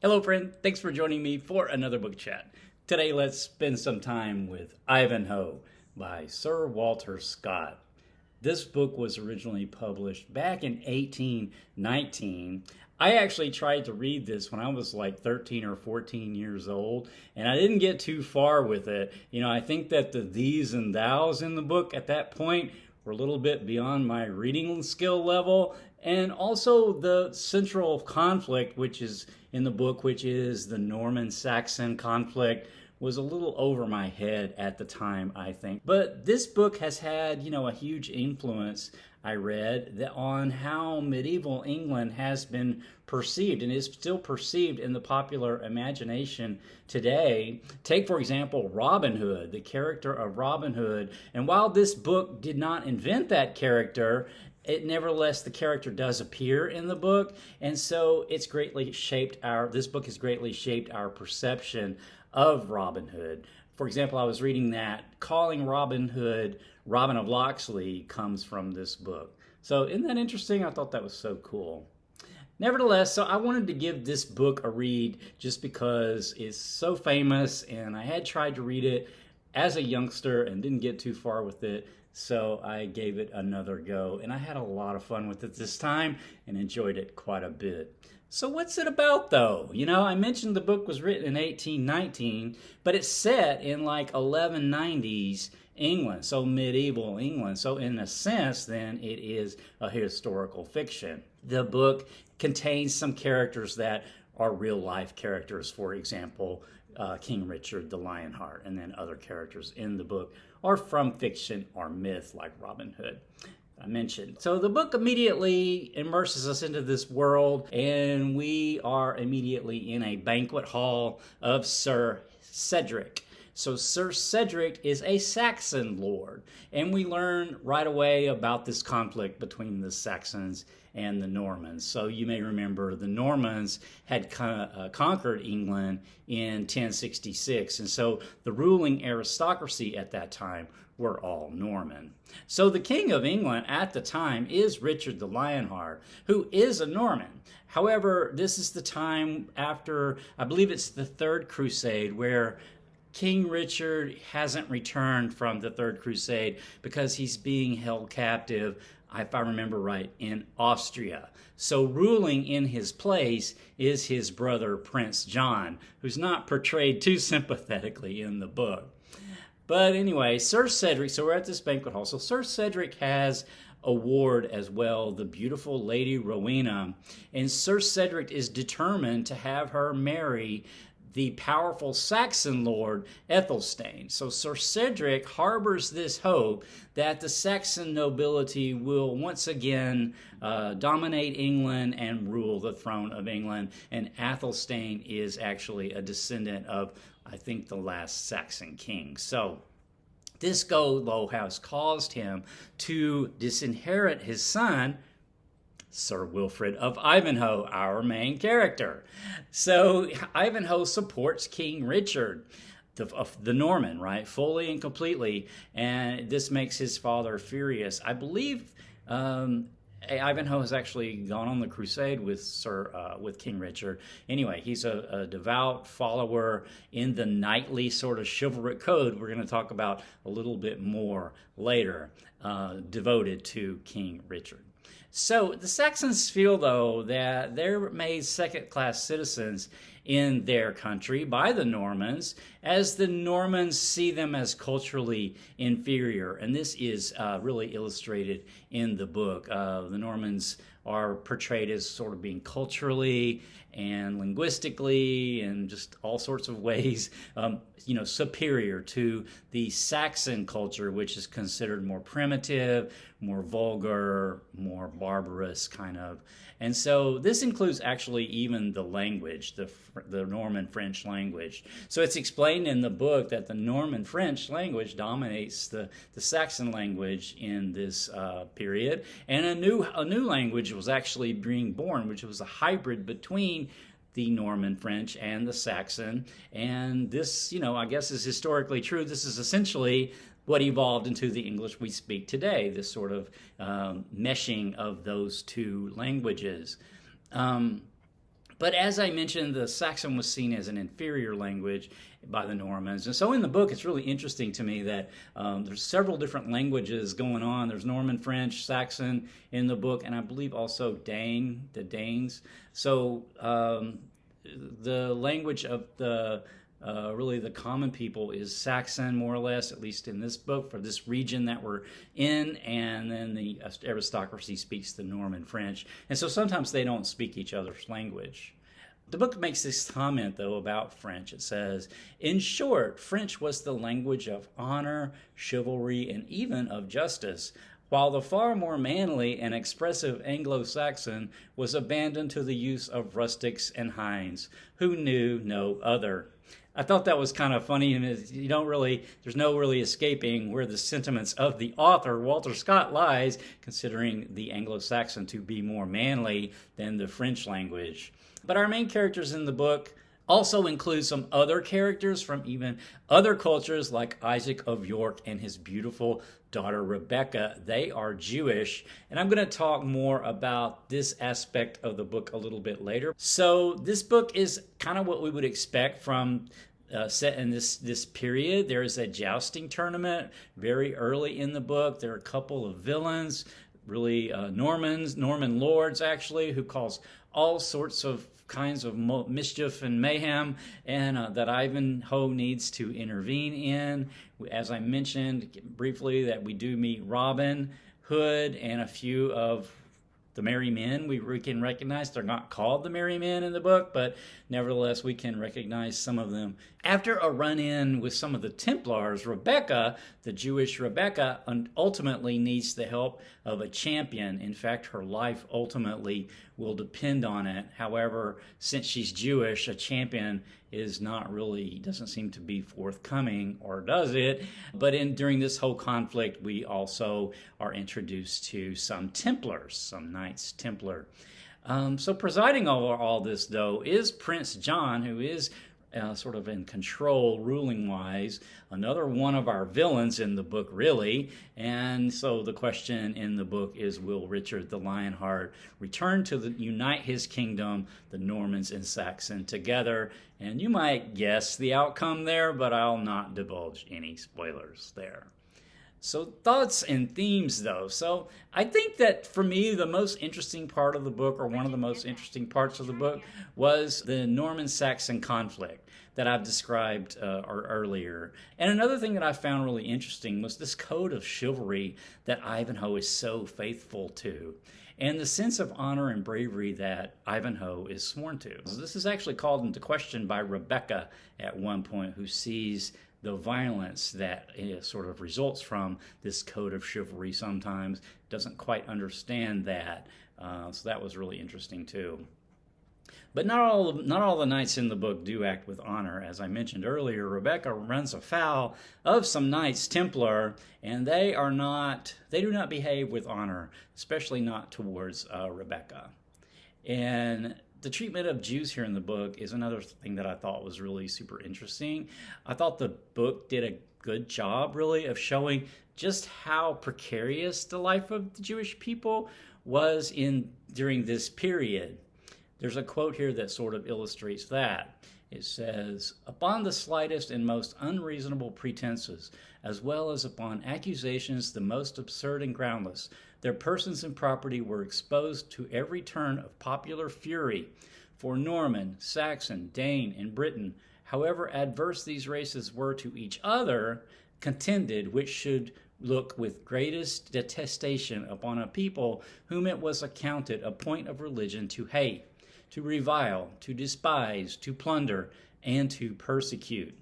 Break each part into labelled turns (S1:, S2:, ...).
S1: Hello, friend. Thanks for joining me for another book chat. Today, let's spend some time with Ivanhoe by Sir Walter Scott. This book was originally published back in 1819. I actually tried to read this when I was like 13 or 14 years old, and I didn't get too far with it. I think that the these and thous in the book at that point were a little bit beyond my reading skill level, and also the central conflict, which is in the book, which is the Norman-Saxon conflict, was a little over my head at the time, I think. But this book has had, a huge influence, I read, on how medieval England has been perceived and is still perceived in the popular imagination today. Take, for example, Robin Hood, the character of Robin Hood. And while this book did not invent that character, nevertheless, the character does appear in the book, and so this book has greatly shaped our perception of Robin Hood. For example, I was reading that calling Robin Hood Robin of Locksley comes from this book. So isn't that interesting? I thought that was so cool. Nevertheless, so I wanted to give this book a read just because it's so famous, and I had tried to read it as a youngster and didn't get too far with it. So I gave it another go, and I had a lot of fun with it this time and enjoyed it quite a bit. So what's it about, though? I mentioned the book was written in 1819, but it's set in like 1190s England, so medieval England. So in a sense, then, it is a historical fiction. The book contains some characters that are real-life characters. For example, King Richard the Lionheart, and then other characters in the book are from fiction or myth, like Robin Hood I mentioned. So the book immediately immerses us into this world, and we are immediately in a banquet hall of Sir Cedric. So Sir Cedric is a Saxon lord, and we learn right away about this conflict between the Saxons and the Normans. So you may remember the Normans had conquered England in 1066, and so the ruling aristocracy at that time were all Norman. So the King of England at the time is Richard the Lionheart, who is a Norman. However, this is the time after, I believe it's the Third Crusade, where King Richard hasn't returned from the Third Crusade because he's being held captive, if I remember right, in Austria. So ruling in his place is his brother, Prince John, who's not portrayed too sympathetically in the book. But anyway, Sir Cedric, so we're at this banquet hall. So Sir Cedric has a ward as well, the beautiful Lady Rowena, and Sir Cedric is determined to have her marry the powerful Saxon lord Ethelstane. So Sir Cedric harbors this hope that the Saxon nobility will once again dominate England and rule the throne of England. And Ethelstane is actually a descendant of, I think, the last Saxon king. So this though has caused him to disinherit his son, Sir Wilfrid of Ivanhoe, our main character. So Ivanhoe supports King Richard, the Norman, right, fully and completely, and this makes his father furious. I believe Ivanhoe has actually gone on the crusade with King Richard. Anyway, he's a devout follower in the knightly sort of chivalric code we're going to talk about a little bit more later, devoted to King Richard. So the Saxons feel, though, that they're made second-class citizens in their country by the Normans, as the Normans see them as culturally inferior. And this is really illustrated in the book. The Normans are portrayed as sort of being culturally and linguistically and just all sorts of ways, superior to the Saxon culture, which is considered more primitive, more vulgar, more barbarous kind of. And so this includes actually even the language, the Norman French language. So it's explained in the book that the Norman French language dominates the Saxon language in this period, and a new language was actually being born, which was a hybrid between the Norman French and the Saxon. And this, I guess is historically true. This is essentially what evolved into the English we speak today, this sort of meshing of those two languages. But as I mentioned, the Saxon was seen as an inferior language by the Normans. And so in the book, it's really interesting to me that there's several different languages going on. There's Norman, French, Saxon in the book, and I believe also Dane, the Danes. So the language of the really the common people is Saxon, more or less, at least in this book, for this region that we're in, and then the aristocracy speaks the Norman French. And so sometimes they don't speak each other's language. The book makes this comment, though, about French. It says, in short, French was the language of honor, chivalry, and even of justice, while the far more manly and expressive Anglo-Saxon was abandoned to the use of rustics and hinds, who knew no other. I thought that was kind of funny, and there's no really escaping where the sentiments of the author, Walter Scott, lies, considering the Anglo-Saxon to be more manly than the French language. But our main characters in the book also include some other characters from even other cultures, like Isaac of York and his beautiful daughter Rebecca. They are Jewish, and I'm going to talk more about this aspect of the book a little bit later. So this book is kind of what we would expect from set in this period. There is a jousting tournament very early in the book. There are a couple of villains, really Norman lords actually, who cause all sorts of kinds of mischief and mayhem, and that Ivanhoe needs to intervene in. As I mentioned briefly, that we do meet Robin Hood and a few of the merry men we can recognize. They're not called the merry men in the book, but nevertheless we can recognize some of them. After a run-in with some of the Templars, Rebecca, the Jewish Rebecca, ultimately needs the help of a champion. In fact, her life ultimately will depend on it. However, since she's Jewish, a champion doesn't seem to be forthcoming, or does it? But during this whole conflict, we also are introduced to some Templars, some Knights Templar. So presiding over all this, though, is Prince John, who is sort of in control, ruling-wise, another one of our villains in the book, really. And so the question in the book is, will Richard the Lionheart return to unite his kingdom, the Normans and Saxon, together? And you might guess the outcome there, but I'll not divulge any spoilers there. So thoughts and themes, though. So I think that for me, the most interesting part of the book, or one of the most interesting parts of the book, was the Norman-Saxon conflict that I've described earlier. And another thing that I found really interesting was this code of chivalry that Ivanhoe is so faithful to, and the sense of honor and bravery that Ivanhoe is sworn to. So this is actually called into question by Rebecca at one point, who sees the violence that sort of results from this code of chivalry sometimes, doesn't quite understand that. So that was really interesting too. But not all the knights in the book do act with honor. As I mentioned earlier, Rebecca runs afoul of some Knights Templar, and they do not behave with honor, especially not towards Rebecca. And the treatment of Jews here in the book is another thing that I thought was really super interesting. I thought the book did a good job, really, of showing just how precarious the life of the Jewish people was during this period. There's a quote here that sort of illustrates that. It says, upon the slightest and most unreasonable pretenses, as well as upon accusations the most absurd and groundless, their persons and property were exposed to every turn of popular fury. For Norman, Saxon, Dane, and Briton, however adverse these races were to each other, contended which should look with greatest detestation upon a people whom it was accounted a point of religion to hate, to revile, to despise, to plunder, and to persecute.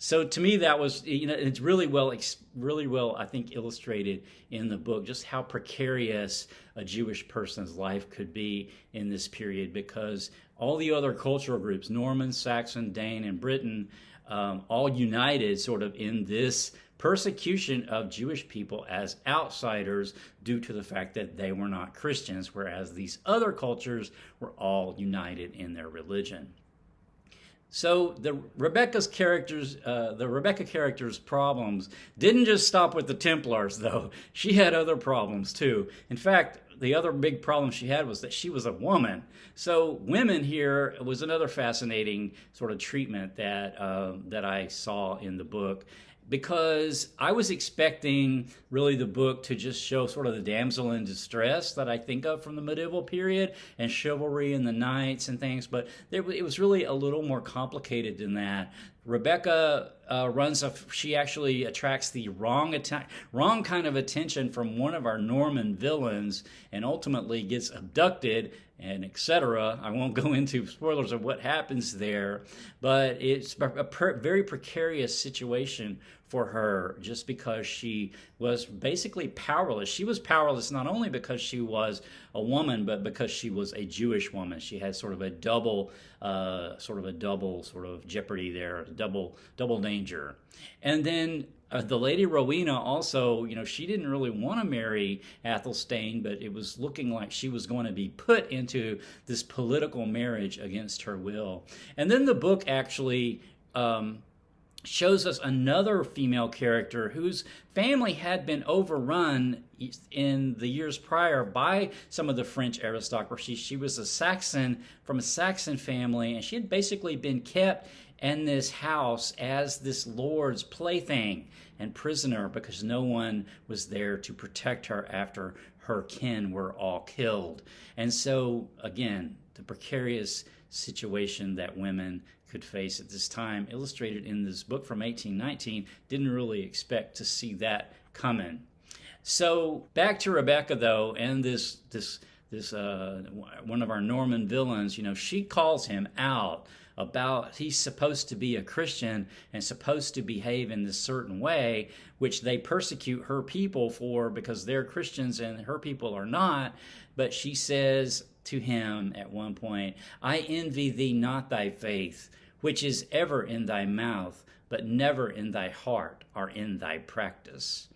S1: So to me, that was, it's really well, I think, illustrated in the book, just how precarious a Jewish person's life could be in this period, because all the other cultural groups, Norman, Saxon, Dane, and Britain, all united sort of in this persecution of Jewish people as outsiders due to the fact that they were not Christians, whereas these other cultures were all united in their religion. So the Rebecca character's problems didn't just stop with the Templars, though. She had other problems too. In fact, the other big problem she had was that she was a woman. So women here was another fascinating sort of treatment that I saw in the book, because I was expecting really the book to just show sort of the damsel in distress that I think of from the medieval period and chivalry and the knights and things, but it was really a little more complicated than that. Rebecca she actually attracts the wrong kind of attention from one of our Norman villains and ultimately gets abducted and etc. I won't go into spoilers of what happens there, but it's a very precarious situation for her just because she was basically powerless. She was powerless not only because she was a woman, but because she was a Jewish woman. She had sort of a double jeopardy there, double danger. And then the Lady Rowena also, she didn't really want to marry Athelstane, but it was looking like she was going to be put into this political marriage against her will. And then the book actually shows us another female character whose family had been overrun in the years prior by some of the French aristocracy. She was from a Saxon family, and she had basically been kept in this house as this lord's plaything and prisoner because no one was there to protect her after her kin were all killed. And so, again, the precarious situation that women could face at this time, illustrated in this book from 1819, didn't really expect to see that coming. So back to Rebecca, though, and this one of our Norman villains, she calls him out about he's supposed to be a Christian and supposed to behave in this certain way, which they persecute her people for because they're Christians and her people are not. But she says to him at one point, I envy thee not thy faith, which is ever in thy mouth, but never in thy heart or in thy practice.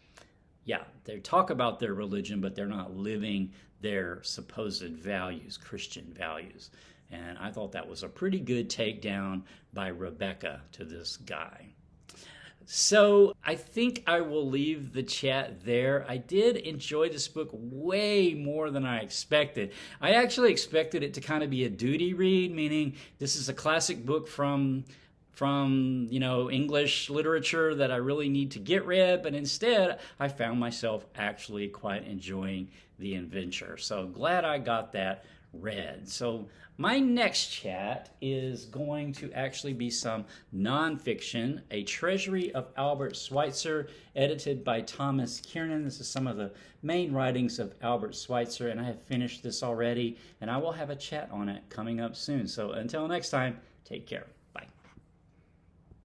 S1: Yeah, they talk about their religion, but they're not living their supposed values, Christian values. And I thought that was a pretty good takedown by Rebecca to this guy. So I think I will leave the chat there. I did enjoy this book way more than I expected. I actually expected it to kind of be a duty read, meaning this is a classic book from English literature that I really need to get read, but instead I found myself actually quite enjoying the adventure. So glad I got that read. So my next chat is going to actually be some nonfiction, A Treasury of Albert Schweitzer, edited by Thomas Kiernan. This is some of the main writings of Albert Schweitzer, and I have finished this already, and I will have a chat on it coming up soon. So until next time, take care.